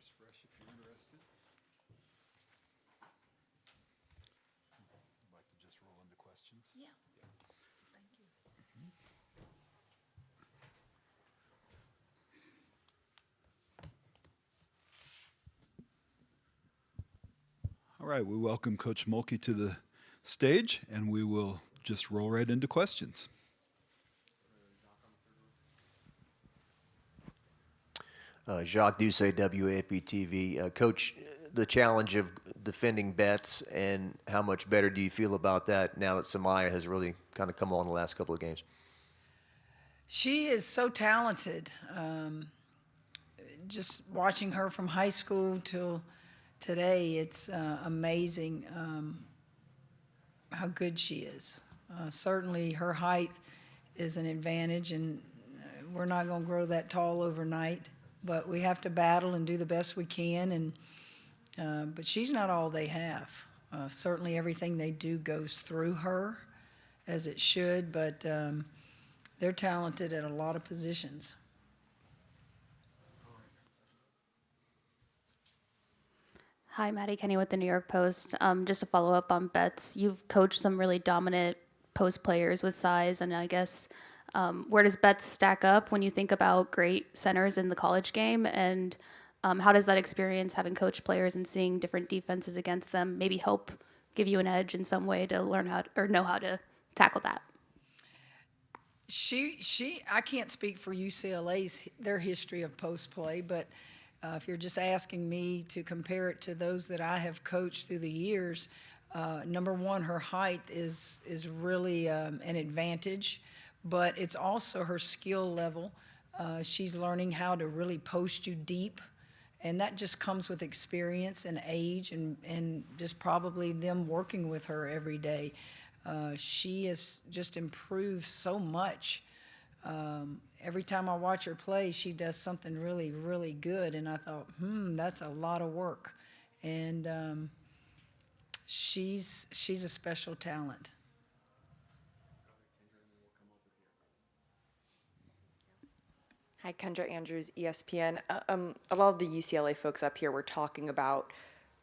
just fresh if you're interested. I'd like to just roll into questions. Yeah. Thank you. All right, we welcome Coach Mulkey to the stage, and we will just roll right into questions. Jacques Doucet, WAPTV. Coach, the challenge of defending Betts, and how much better do you feel about that now that Samaya has really kind of come on the last couple of games? She is so talented. Just watching her from high school till today, it's amazing how good she is. Certainly her height is an advantage, and we're not going to grow that tall overnight, but we have to battle and do the best we can. But she's not all they have. Certainly everything they do goes through her, as it should, but they're talented at a lot of positions. Hi, Maddie Kenny with the New York Post. Just to follow up on Betts, you've coached some really dominant post players with size, and I guess where does Betts stack up when you think about great centers in the college game, and how does that experience, having coached players and seeing different defenses against them, maybe help give you an edge in some way to learn how to, or know how to tackle that? I can't speak for their history of post play, but if you're just asking me to compare it to those that I have coached through the years, number one, her height is really an advantage, but it's also her skill level. She's learning how to really post you deep, and that just comes with experience and age, and just probably them working with her every day. She has just improved so much. Every time I watch her play, she does something really, really good, and I thought, that's a lot of work. And she's a special talent. Hi, Kendra Andrews, ESPN. A lot of the UCLA folks up here were talking about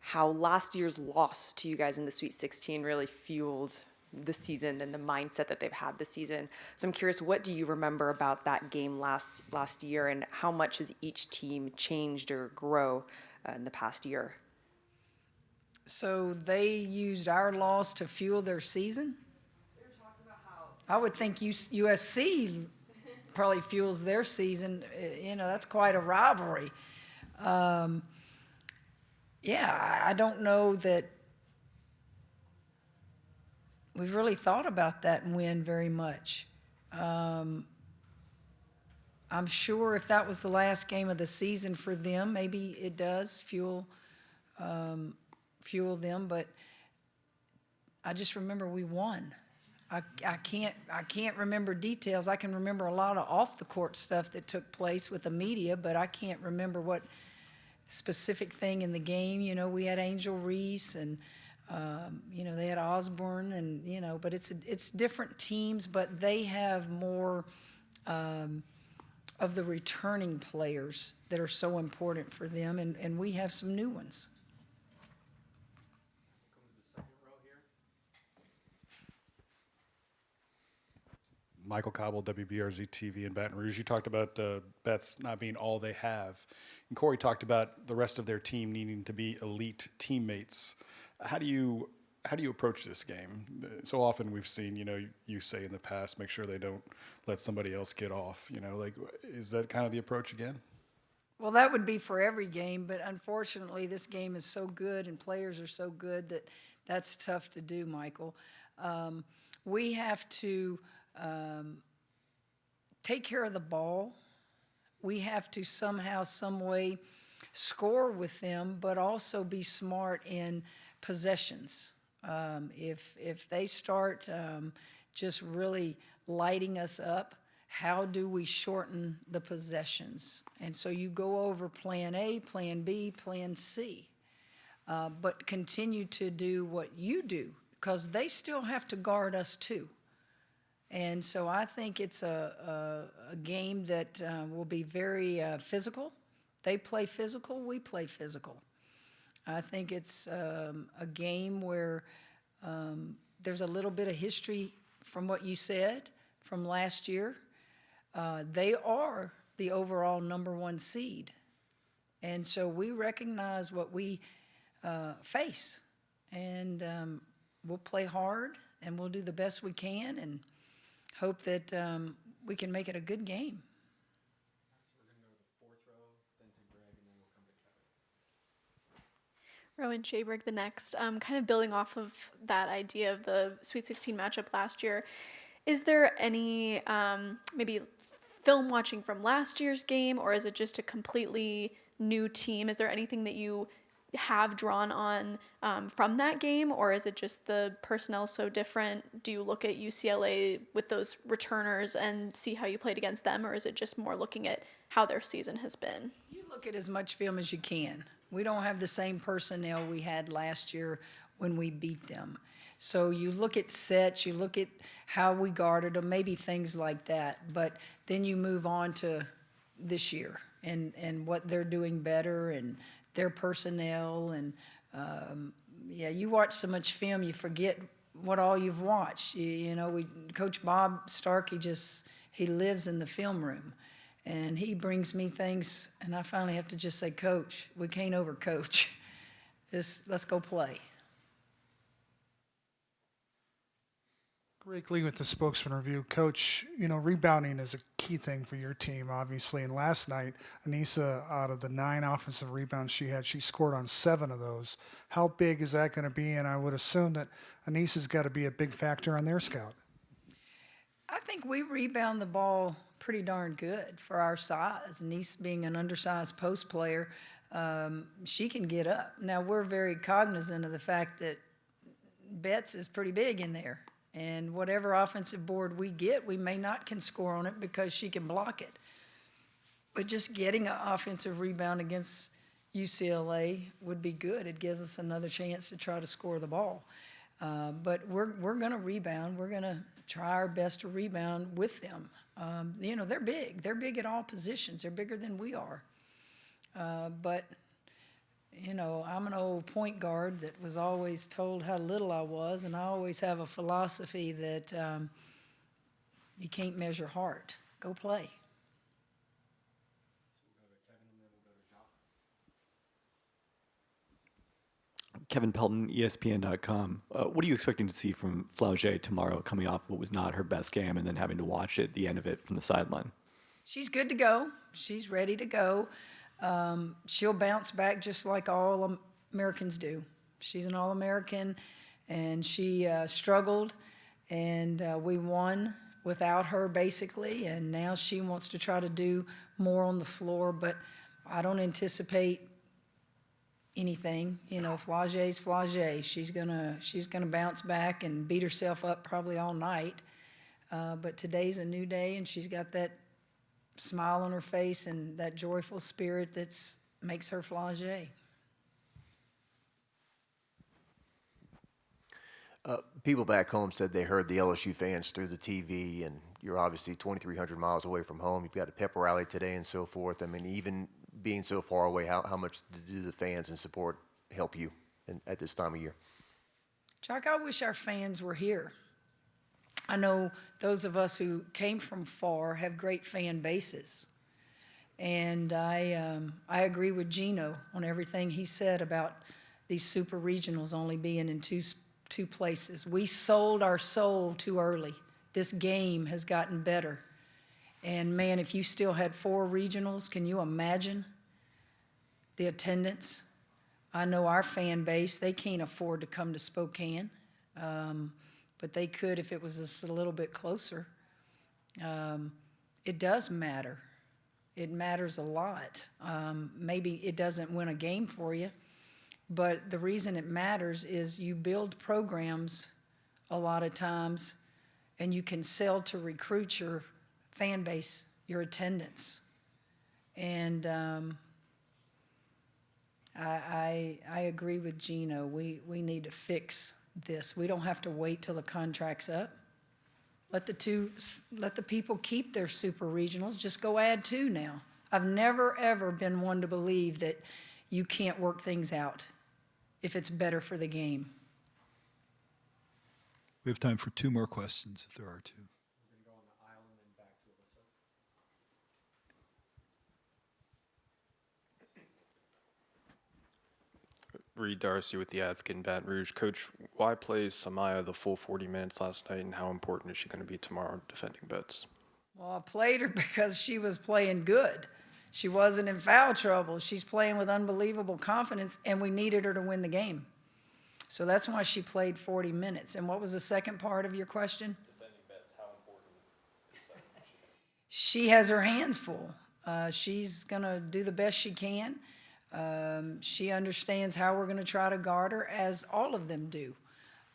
how last year's loss to you guys in the Sweet 16 really fueled the season and the mindset that they've had this season. So I'm curious, what do you remember about that game last year, and how much has each team changed or grow in the past year? So they used our loss to fuel their season? They were talking about how I would think USC probably fuels their season. That's quite a rivalry. Yeah, I don't know that we've really thought about that win very much. I'm sure if that was the last game of the season for them, maybe it does fuel them, but I just remember we won. I can't remember details. I can remember a lot of off the court stuff that took place with the media, but I can't remember what specific thing in the game. We had Angel Reese, and they had Osborne, and but it's different teams, but they have more of the returning players that are so important for them, and we have some new ones. Michael Cobble, WBRZ TV in Baton Rouge. You talked about Betts not being all they have. And Corey talked about the rest of their team needing to be elite teammates. How do you approach this game? So often we've seen, you say in the past, make sure they don't let somebody else get off. Is that kind of the approach again? Well, that would be for every game, but unfortunately this game is so good and players are so good that that's tough to do, Michael. We have to take care of the ball. We have to somehow, some way score with them, but also be smart in possessions. If they start just really lighting us up, how do we shorten the possessions? And so you go over plan A, plan B, plan C, but continue to do what you do, because they still have to guard us too. And so I think it's a game that will be very physical, They play physical, we play physical. I think it's a game where there's a little bit of history from what you said from last year. They are the overall #1 seed. And so we recognize what we face. And we'll play hard, and we'll do the best we can and hope that we can make it a good game. Rowan Shaberg, the next. Kind of building off of that idea of the Sweet 16 matchup last year, is there any maybe film watching from last year's game, or is it just a completely new team? Is there anything that you have drawn on from that game, or is it just the personnel so different? Do you look at UCLA with those returners and see how you played against them, or is it just more looking at how their season has been? You look at as much film as you can. We don't have the same personnel we had last year when we beat them. So you look at sets, you look at how we guarded them, maybe things like that. But then you move on to this year and what they're doing better and their personnel. And, yeah, you watch so much film, you forget what all you've watched. You know, Coach Bob Stark, he lives in the film room. And he brings me things, and I finally have to just say, Coach, we can't overcoach. Let's go play. Greg Lee with the Spokesman Review. Coach, you know, rebounding is a key thing for your team, obviously. And last night, Anissa, out of the 9 offensive rebounds she had, she scored on 7 of those. How big is that going to be? And I would assume that Anissa's got to be a big factor on their scout. I think we rebound the ball pretty darn good for our size. Anissa being an undersized post player, she can get up. Now, we're very cognizant of the fact that Betts is pretty big in there. And whatever offensive board we get, we may not can score on it because she can block it. But just getting an offensive rebound against UCLA would be good. It gives us another chance to try to score the ball. But we're going to rebound. We're going to try our best to rebound with them. You know, they're big. They're big at all positions. They're bigger than we are. But you know, I'm an old point guard that was always told how little I was, and I always have a philosophy that you can't measure heart. Go play. Kevin Pelton, ESPN.com. What are you expecting to see from Flaugier tomorrow, coming off what was not her best game and then having to watch it, the end of it from the sideline? She's good to go. She's ready to go. She'll bounce back just like all Americans do. She's an All-American, and she struggled, and we won without her, basically, and now she wants to try to do more on the floor, but I don't anticipate anything. You know, Flaugier's Flaugier. She's gonna bounce back and beat herself up probably all night, but today's a new day, and she's got that smile on her face and that joyful spirit that makes her Flaugier. People back home said they heard the LSU fans through the TV, and you're obviously 2,300 miles away from home. You've got a pep rally today and so forth. I mean, even being so far away, how much do the fans and support help you at this time of year? Chuck, I wish our fans were here. I know those of us who came from far have great fan bases. And I agree with Gino on everything he said about these super regionals only being in two places. We sold our soul too early. This game has gotten better. And man, if you still had 4 regionals, can you imagine the attendance? I know our fan base, they can't afford to come to Spokane. But they could if it was just a little bit closer. It does matter. It matters a lot. Maybe it doesn't win a game for you, but the reason it matters is you build programs a lot of times, and you can sell to recruit your fan base, your attendance. And I agree with Gino. We need to fix this. We don't have to wait till the contract's up. Let the people keep their super regionals. Just go add 2 now. I've never, ever been one to believe that you can't work things out if it's better for the game. We have time for 2 more questions, if there are 2. Reed Darcy with the Advocate in Baton Rouge. Coach, why play Samaya the full 40 minutes last night, and how important is she going to be tomorrow defending Betts? Well, I played her because she was playing good. She wasn't in foul trouble. She's playing with unbelievable confidence, and we needed her to win the game. So that's why she played 40 minutes. And what was the second part of your question? Defending Betts, how important is that? She has her hands full. She's going to do the best she can. She understands how we're going to try to guard her, as all of them do.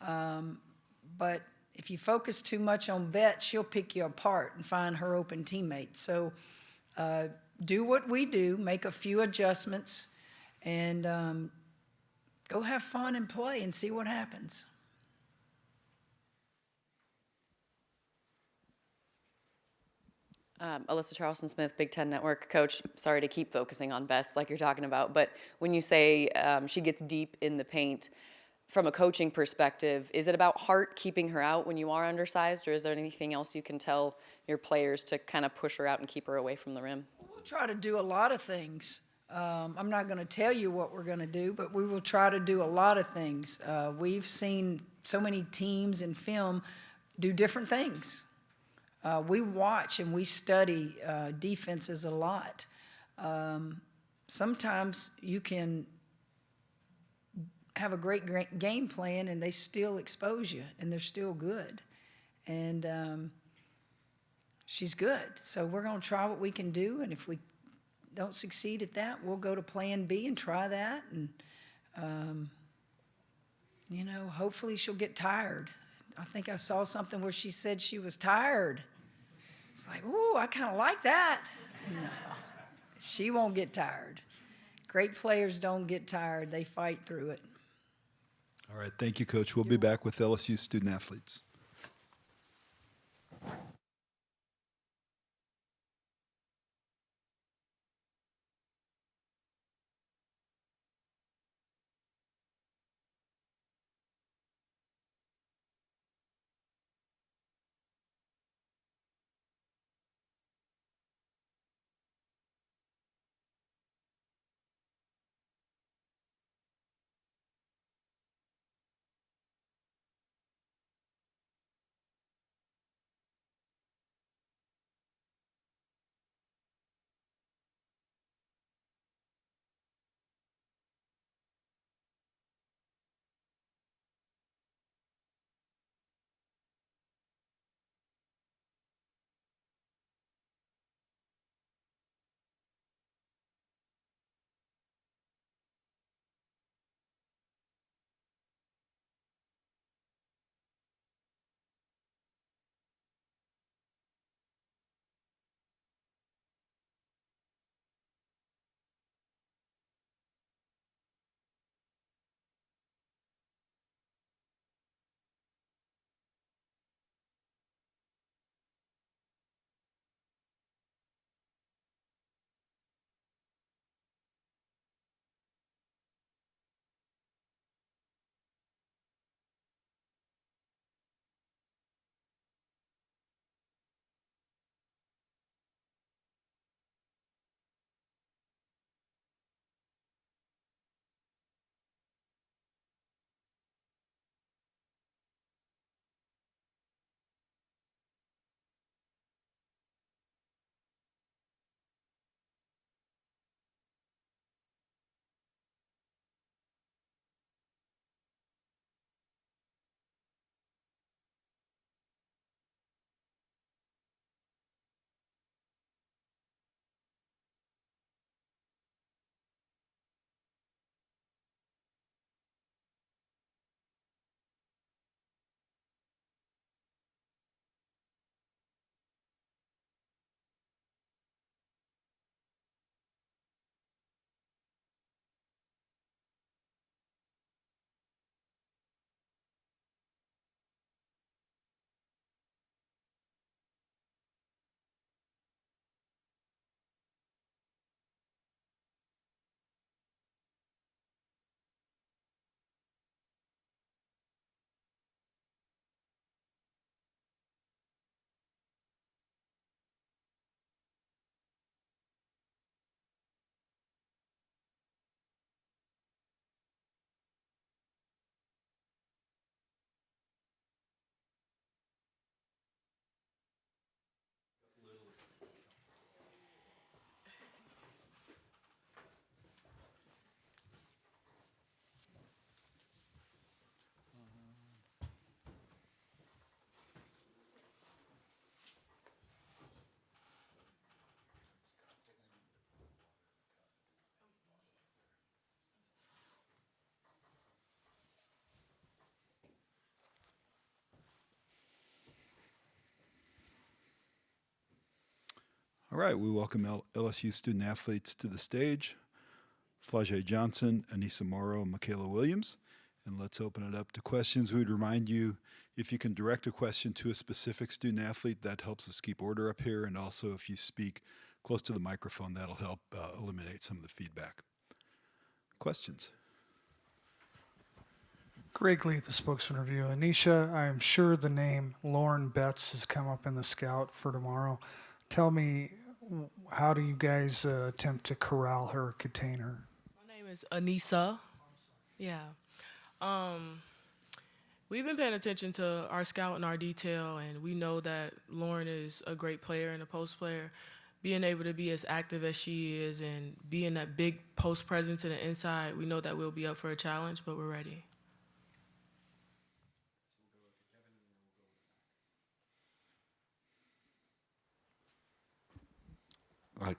But if you focus too much on Betts, she'll pick you apart and find her open teammates. So do what we do, make a few adjustments, and go have fun and play and see what happens. Alyssa Charleston-Smith, Big Ten Network. Coach, sorry to keep focusing on Betts like you're talking about, but when you say she gets deep in the paint, from a coaching perspective, is it about heart keeping her out when you are undersized, or is there anything else you can tell your players to kind of push her out and keep her away from the rim? We'll try to do a lot of things. I'm not going to tell you what we're going to do, but we will try to do a lot of things. We've seen so many teams in film do different things. We watch and we study defenses a lot. Sometimes you can have a great game plan and they still expose you and they're still good. And she's good. So we're going to try what we can do. And if we don't succeed at that, we'll go to plan B and try that. And, you know, hopefully she'll get tired. I think I saw something where she said she was tired. It's like, ooh, I kind of like that. No, she won't get tired. Great players don't get tired. They fight through it. All right, thank you, Coach. We'll be back with LSU student athletes. All right, we welcome LSU student athletes to the stage. Flau'jae Johnson, Anissa Morrow, Michaela Williams. And let's open it up to questions. We'd remind you, if you can direct a question to a specific student athlete, that helps us keep order up here. And also, if you speak close to the microphone, that'll help eliminate some of the feedback. Questions? Greg Lee at the Spokesman Review. Anisha, I am sure the name Lauren Betts has come up in the scout for tomorrow. Tell me, how do you guys attempt to corral her, contain her? My name is Anissa. Yeah. We've been paying attention to our scout and our detail, and we know that Lauren is a great player and a post player. Being able to be as active as she is and being that big post presence in the inside, we know that we'll be up for a challenge, but we're ready.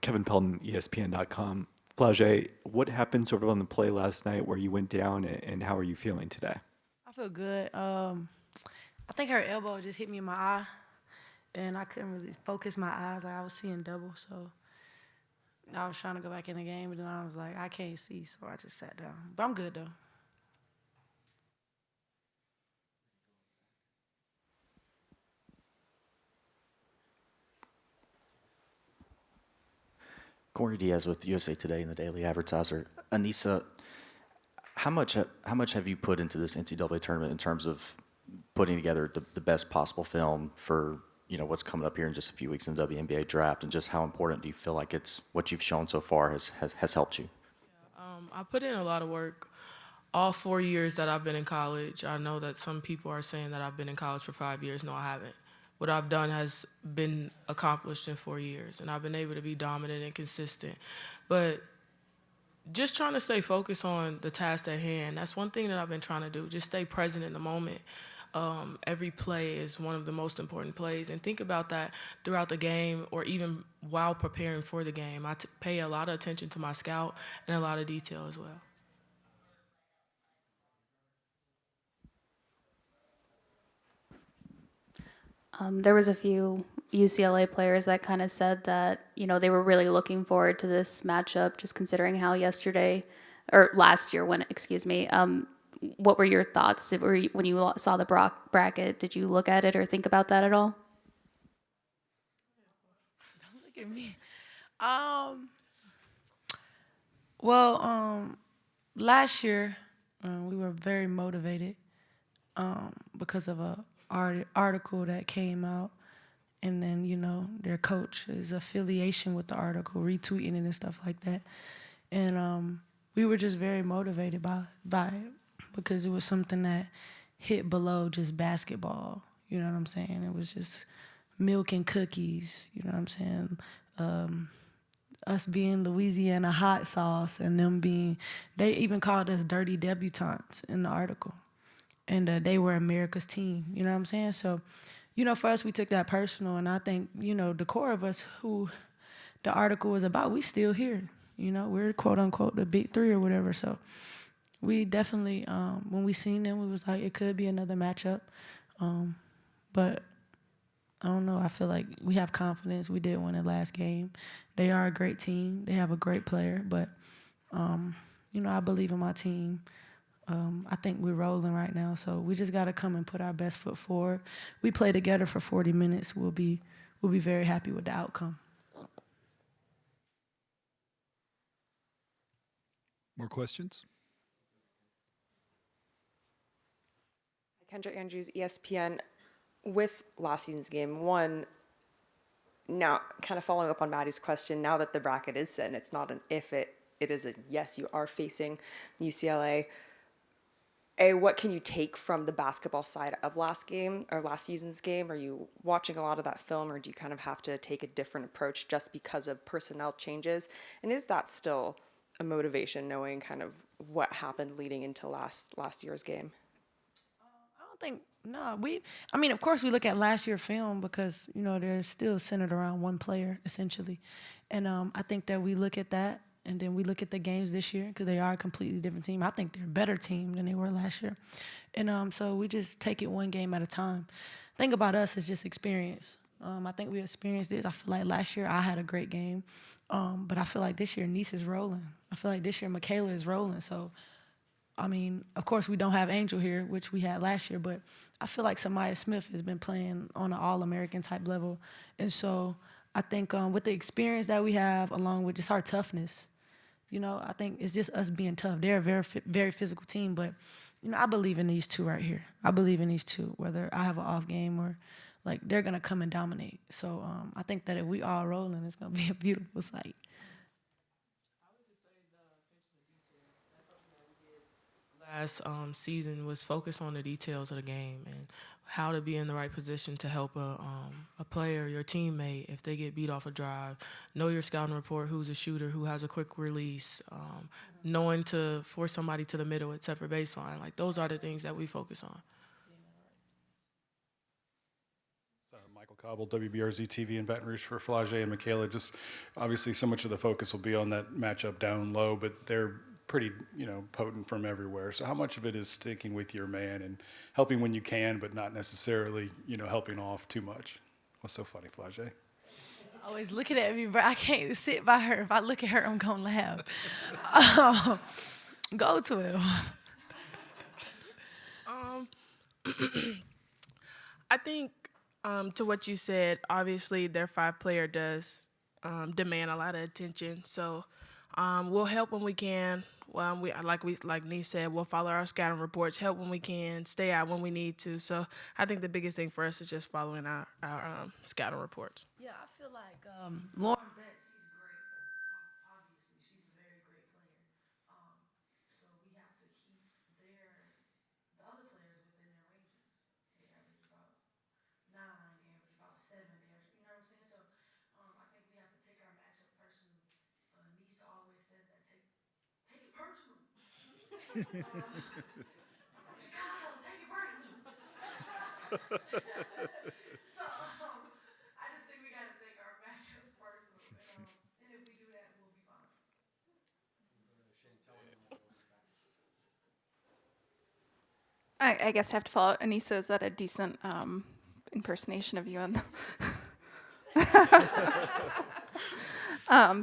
Kevin Pelton, ESPN.com. Flau'jae, what happened sort of on the play last night where you went down, and how are you feeling today? I feel good. I think her elbow just hit me in my eye, and I couldn't really focus my eyes. Like, I was seeing double, so I was trying to go back in the game, but then I was like, I can't see, so I just sat down. But I'm good, though. Corey Diaz with USA Today and the Daily Advertiser. Anissa, how much have you put into this NCAA tournament in terms of putting together the best possible film for what's coming up here in just a few weeks in the WNBA draft, and just how important do you feel like it's what you've shown so far has helped you? I put in a lot of work. All 4 years that I've been in college, I know that some people are saying that I've been in college for 5 years. No, I haven't. What I've done has been accomplished in 4 years, and I've been able to be dominant and consistent. But just trying to stay focused on the task at hand, that's one thing that I've been trying to do, just stay present in the moment. Every play is one of the most important plays, and think about that throughout the game or even while preparing for the game. I pay a lot of attention to my scout and a lot of detail as well. There was a few UCLA players that kind of said that, they were really looking forward to this matchup, just considering how last year, what were your thoughts when you saw the bracket? Did you look at it or think about that at all? Don't look at me. Last year, we were very motivated because of a article that came out, and then their coach's affiliation with the article, retweeting it and stuff like that, and we were just very motivated by it because it was something that hit below just basketball. You know what I'm saying? It was just milk and cookies. You know what I'm saying? Us being Louisiana hot sauce, and they even called us dirty debutantes in the article. And they were America's team, you know what I'm saying? So, for us, we took that personal, and I think, the core of us who the article was about, we still here. We're quote-unquote the big three or whatever. So we definitely, when we seen them, we was like, it could be another matchup. But I don't know. I feel like we have confidence. We did win the last game. They are a great team. They have a great player. But, I believe in my team. I think we're rolling right now, so we just got to come and put our best foot forward. We play together for 40 minutes. We'll be very happy with the outcome. More questions? Kendra Andrews, ESPN. With last season's game, one, now kind of following up on Maddie's question, now that the bracket is set and it's not an if, it is a yes, you are facing UCLA. What can you take from the basketball side of last season's game? Are you watching a lot of that film, or do you kind of have to take a different approach just because of personnel changes? And is that still a motivation, knowing kind of what happened leading into last year's game? I don't think, no. Of course we look at last year's film because, they're still centered around one player, essentially. And I think that we look at that, and then we look at the games this year because they are a completely different team. I think they're a better team than they were last year. And so we just take it one game at a time. Thing about us is just experience. I think we experienced this. I feel like last year I had a great game, but I feel like this year Nice is rolling. I feel like this year Michaela is rolling. So, I mean, of course we don't have Angel here, which we had last year, but I feel like Samaya Smith has been playing on an All-American type level. And so I think with the experience that we have, along with just our toughness, you know, I think it's just us being tough. They're a very physical team, but, you know, I believe in these two right here. I believe in these two, whether I have an off game or, like, they're going to come and dominate. So I think that if we all rolling, it's going to be a beautiful sight. Last season was focused on the details of the game and how to be in the right position to help a player, your teammate, if they get beat off a drive. Know your scouting report, who's a shooter, who has a quick release, knowing to force somebody to the middle at separate baseline. Like, those are the things that we focus on. So Michael Cobble, WBRZ TV in Baton Rouge for Flage and Michaela. Just obviously so much of the focus will be on that matchup down low, but they're pretty, you know, potent from everywhere. So how much of it is sticking with your man and helping when you can, but not necessarily, you know, helping off too much? What's so funny, Flage? Always looking at me, but I can't sit by her. If I look at her, I'm going to laugh. Go to him. I think to what you said, obviously their 5-player does demand a lot of attention. So we'll help when we can. Like Nee said, we'll follow our scouting reports, help when we can, stay out when we need to. So I think the biggest thing for us is just following our scouting reports. Yeah, I feel like Lauren Betts, she's great. Obviously, she's a very great player. So we have to keep the other players within their ranges. They average about 9, they average about 7, they average, you know what I'm saying? So I think we have to take our matchup personally. Nisa always says that, take it personal. Chicago, take it personal. So I just think we got to take our matchups personal. And if we do that, we'll be fine. I guess I have to follow. Anissa, is that a decent impersonation of you?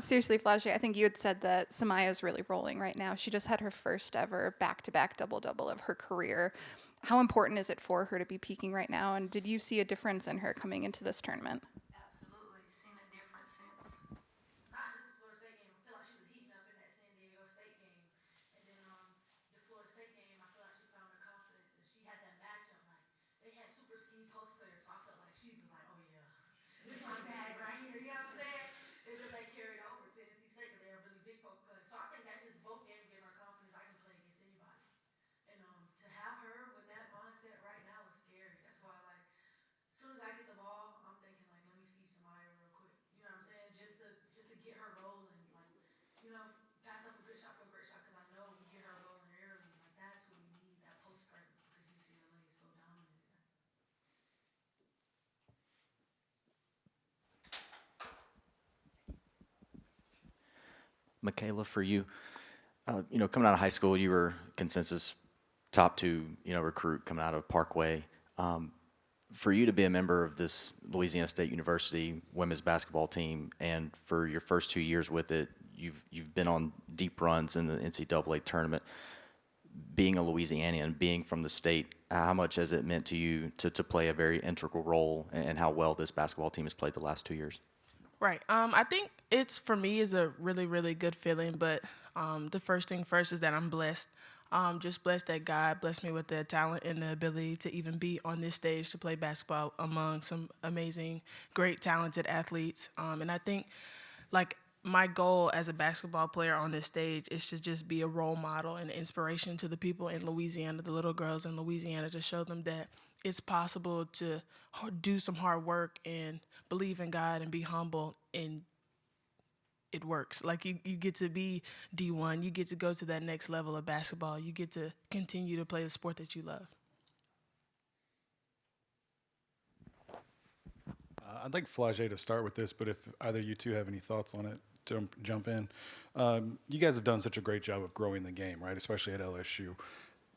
Seriously, Flage, I think you had said that Samaya is really rolling right now. She just had her first ever back-to-back double-double of her career. How important is it for her to be peaking right now? And did you see a difference in her coming into this tournament? Absolutely. Seen a difference since not just the Florida State game. I feel like she was heating up in that San Diego State game. And then the Florida State game, I feel like she found her confidence. And she had that matchup. Like, they had super skinny post players. So I felt like she was like, oh, yeah, this is my bag right here. You know what I'm saying? And then they carried over to NC State because they have really big post players. So I think that just both games gave her confidence. I can play against anybody. And to have her with that mindset right now is scary. That's why, like, as soon as I get the ball, I'm thinking, like, let me feed Samaya real quick. You know what I'm saying? Just to get her rolling. Like, you know, pass up a good shot for a great shot because I know if we get her rolling early, like, that's what we need, that post presence, because UCLA is so dominant in that. Michaela, for you, you know, coming out of high school, you were consensus top 2, you know, recruit coming out of Parkway. For you to be a member of this Louisiana State University women's basketball team, and for your first 2 years with it, you've been on deep runs in the NCAA tournament. Being a Louisianian, being from the state, how much has it meant to you to play a very integral role in how well this basketball team has played the last 2 years? Right. I think it's, for me, is a really, really good feeling. But the first thing first is that I'm blessed. Just blessed that God blessed me with the talent and the ability to even be on this stage to play basketball among some amazing, great, talented athletes. And I think, like, my goal as a basketball player on this stage is to just be a role model and inspiration to the people in Louisiana, the little girls in Louisiana, to show them that it's possible to do some hard work and believe in God and be humble, and it works. Like, you get to be D1, you get to go to that next level of basketball, you get to continue to play the sport that you love. I'd like Flage to start with this, but if either you two have any thoughts on it, jump in. You guys have done such a great job of growing the game, right? Especially at LSU.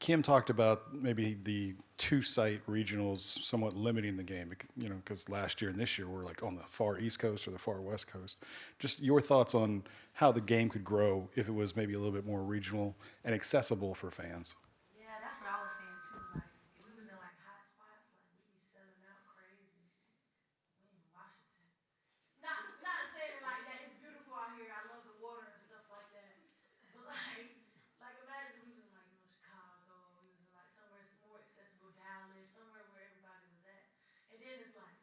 Kim talked about maybe the two-site regionals somewhat limiting the game, because last year and this year we're like on the far East Coast or the far West Coast. Just your thoughts on how the game could grow if it was maybe a little bit more regional and accessible for fans. Yeah, that's what I was saying too. Like, if we was in like hot spots, like we be selling out crazy. We in Washington. Not saying like that. It's beautiful out here. I love the water and stuff like that. But like imagine we was in like Chicago. We was in like somewhere more accessible, Dallas, somewhere where everybody was at. And then it's like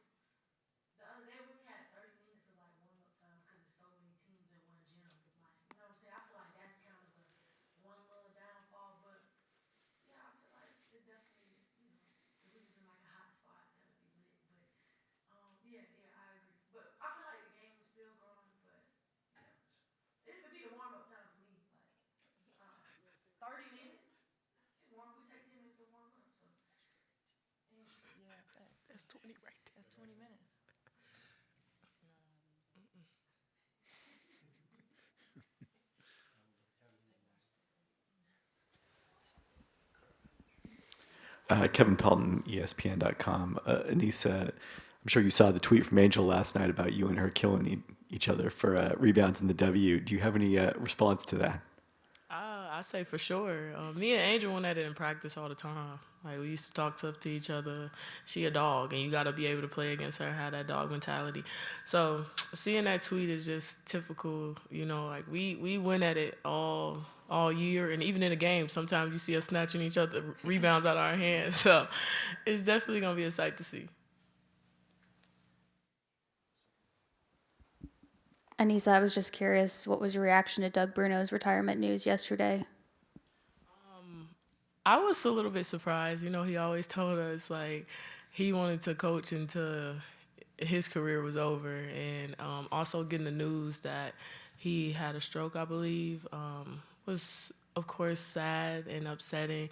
the other day we only had 30 minutes of like warm up time because there's so many teams in one gym. Like, you know what I'm saying? I feel like that's kind of the one little downfall, but yeah, I feel like it definitely, if we was in like a hot spot, that'd be lit. But yeah, I agree. But I feel like the game was still growing, but yeah, for sure. It would be the warm up time for me. Like 30 minutes. We take 10 minutes to warm up, so Yeah, that's 20 right there. That's 20 minutes. Kevin Pelton, ESPN.com. Anissa, I'm sure you saw the tweet from Angel last night about you and her killing each other for rebounds in the W. Do you have any response to that? I say for sure. Me and Angel went at it in practice all the time. Like we used to talk tough to each other. She a dog, and you got to be able to play against her, have that dog mentality. So seeing that tweet is just typical. Like we went at it all year, and even in the game, sometimes you see us snatching each other rebounds out of our hands. So it's definitely gonna be a sight to see. Anissa, I was just curious, what was your reaction to Doug Bruno's retirement news yesterday? I was a little bit surprised. He always told us like he wanted to coach until his career was over, and also getting the news that he had a stroke, I believe, was of course sad and upsetting.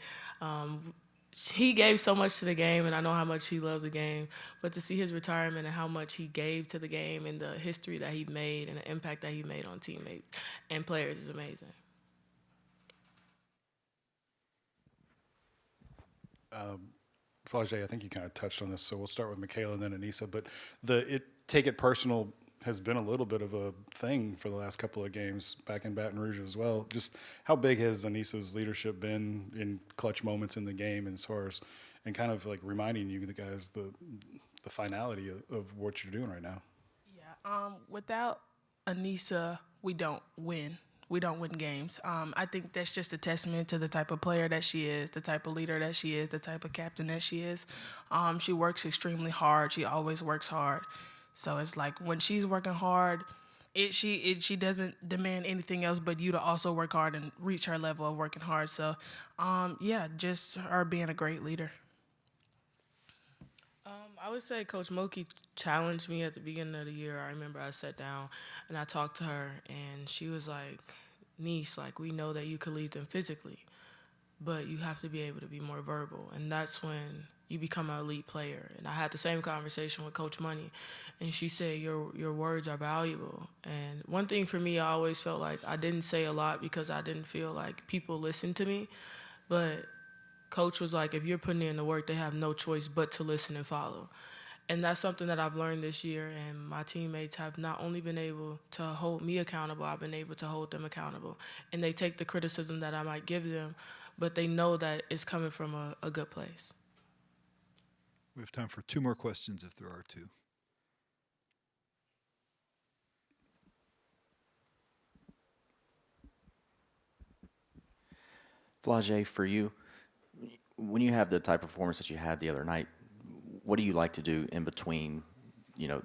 He gave so much to the game, and I know how much he loved the game, but to see his retirement and how much he gave to the game and the history that he made and the impact that he made on teammates and players is amazing. Flage, I think you kind of touched on this, so we'll start with Michaela and then Anissa. But take it personal has been a little bit of a thing for the last couple of games back in Baton Rouge as well. Just how big has Anissa's leadership been in clutch moments in the game, as far as and kind of like reminding you the guys the finality of what you're doing right now? Yeah. Without Anissa, we don't win. We don't win games. I think that's just a testament to the type of player that she is, the type of leader that she is, the type of captain that she is. She works extremely hard. She always works hard. So it's like when she's working hard, she doesn't demand anything else but you to also work hard and reach her level of working hard. So, just her being a great leader. I would say Coach Mulkey challenged me at the beginning of the year. I remember I sat down and I talked to her, and she was like, "Niece, like we know that you could lead them physically, but you have to be able to be more verbal, and that's when you become an elite player." And I had the same conversation with Coach Money, and she said, "Your words are valuable." And one thing for me, I always felt like I didn't say a lot because I didn't feel like people listened to me, but Coach was like, if you're putting in the work, they have no choice but to listen and follow. And that's something that I've learned this year, and my teammates have not only been able to hold me accountable, I've been able to hold them accountable. And they take the criticism that I might give them, but they know that it's coming from a good place. We have time for two more questions if there are two. Flage, for you, when you have the type of performance that you had the other night, what do you like to do in between,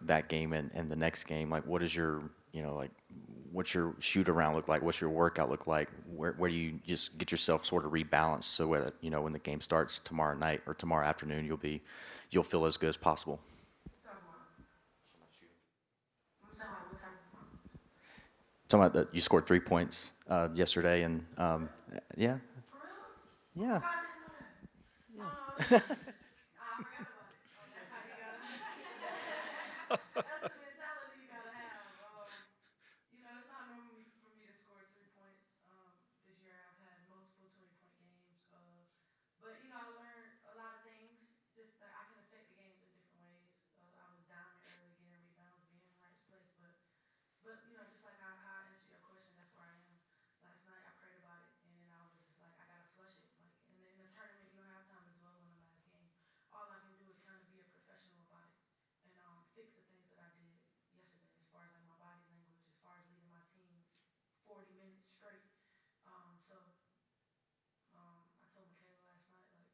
that game and the next game? Like, what is your, what's your shoot around look like? What's your workout look like? Where do you just get yourself sort of rebalanced so that, when the game starts tomorrow night or tomorrow afternoon, you'll feel as good as possible? Talking about that you scored 3 points yesterday, and yeah. Yeah. I forgot about it. That's how you that's the mentality you gotta have. It's not normal for me to score 3 points. This year I've had multiple 20-point games. But you know, I learned a lot of things. Just that I can affect the games in different ways. I was dominant early, getting rebounds, being in the right place. But you know, just like how I answered your question, that's where I am. Last night I prayed about it, and then I was just like, I gotta flush it. Like, and then in the tournament, you don't have time to dwell on the last game. All I can do is kind of be a professional about it and fix the things that I did yesterday, as far as like my body language, as far as leading my team 40 minutes straight. I told Michaela last night, like,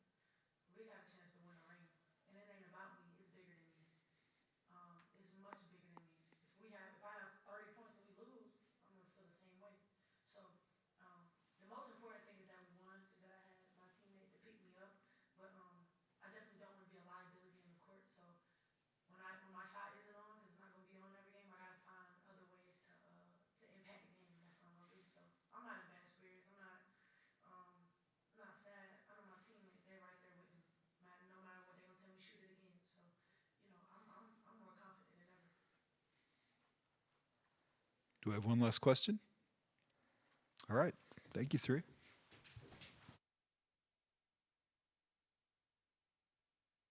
we got a chance to win a ring, and it ain't about me. It's bigger than me. It's much bigger than me. If I have 30 points and we lose, I'm gonna feel the same way. So the most important thing is that we won, is that I had my teammates to pick me up. But I definitely don't want to be a liability in the court. So when my shot isn't on, because it's not gonna be on every game, I gotta find other ways to impact the game. That's what I'm gonna do. So I'm not in bad spirits. I'm not sad. I know my teammates, they're right there with me. No matter what, they're gonna tell me shoot it again. So, you know, I'm more confident than ever. Do I have one last question? All right. Thank you, three.